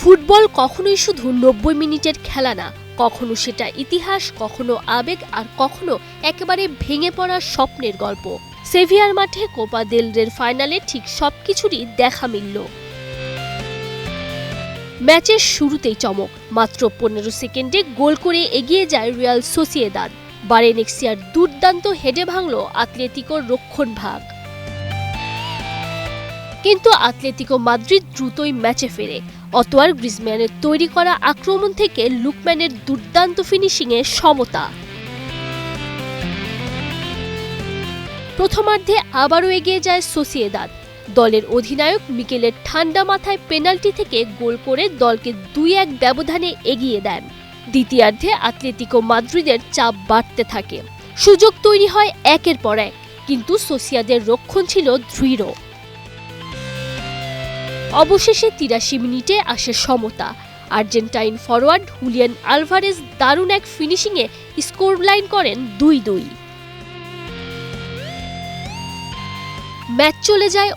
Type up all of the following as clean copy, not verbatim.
Football কখনোই শুধু ৯০ মিনিটের খেলা না, কখনো সেটা ইতিহাস, কখনো আবেগ, আর কখনো একেবারে ভেঙে পড়া স্বপ্নের গল্প। সেভিয়ার মাঠে কোপা দেল রের ফাইনালে ঠিক সবকিছুরই দেখা মিলল। ম্যাচের শুরুতেই চমক, মাত্র ১৫ সেকেন্ডে গোল করে এগিয়ে যায় রিয়াল সোসিয়েদাদ। বারেনেক্সিয়ার দুর্দান্ত হেডে ভাঙল আতলেতিকোর রক্ষণভাগ। কিন্তু আতলেতিকো মাদ্রিদ দ্রুতই ম্যাচে ফেরে। অতোয়ার গ্রিজম্যানের তৈরি করা আক্রমণ থেকে লুকম্যানের দুর্দান্ত ফিনিশিংয়ে সমতা। প্রথমার্ধে আবারও এগিয়ে যায় সোসিয়েদাদ। দলের অধিনায়ক মিকেলের ঠান্ডা মাথায় পেনাল্টি থেকে গোল করে দলকে ২-১ ব্যবধানে এগিয়ে দেন। দ্বিতীয়ার্ধে আতলেতিকো মাদ্রিদের চাপ বাড়তে থাকে, সুযোগ তৈরি হয় একের পর এক, কিন্তু সোসিয়েদাদের রক্ষণ ছিল দৃঢ়। অবশেষে ৮৩ মিনিটে আসে সমতা। আর্জেন্টাইন ফরোয়ার্ড হুলিয়ান আলভারেজ দারুণ এক ফিনিশিংয়ে স্কোর লাইন করেন ২-২। ম্যাচ চলে যায়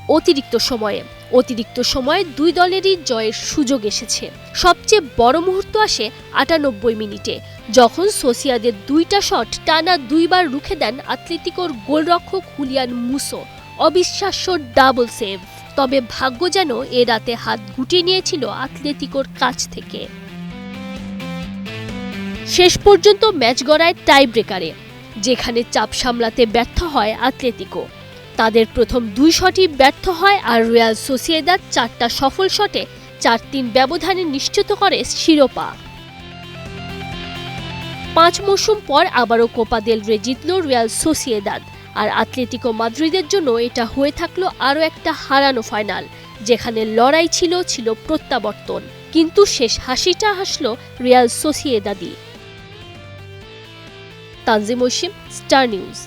অতিরিক্ত সময়ে দুই দলেরই জয়ের সুযোগ এসেছে। সবচেয়ে বড় মুহূর্ত আসে ৯৮ মিনিটে, যখন সোসিয়েদাদের দুইটা শট টানা দুইবার রুখে দেন আতলেতিকোর গোলরক্ষক হুলিয়ান মুসো। অবিশ্বাস্য ডাবল সেভ। তবে ভাগ্য যেন এ রাতে হাত গুটিয়ে নিয়েছিল আতলেতিকোর কাছ থেকে। শেষ পর্যন্ত ম্যাচ গড়ায় টাই ব্রেকারে, যেখানে চাপ সামলাতে ব্যর্থ হয় আতলেতিকো। তাদের প্রথম দুই শটই ব্যর্থ হয়, আর রিয়াল সোসিয়েদাদ ৪টা সফল শটে ৪-৩ ব্যবধানে নিশ্চিত করে শিরোপা। ৫ মৌসুম পর আবারও কোপা দেল রে জিতল রিয়াল সোসিয়েদাদ, আর আতলেতিকো মাদ্রিদের জন্য এটা হয়ে থাকলো আরও একটা হারানো ফাইনাল, যেখানে লড়াই ছিল প্রত্যাবর্তন, কিন্তু শেষ হাসিটা হাসল রিয়াল সোসিয়েদাদই। Tanzim Oishi, Star news.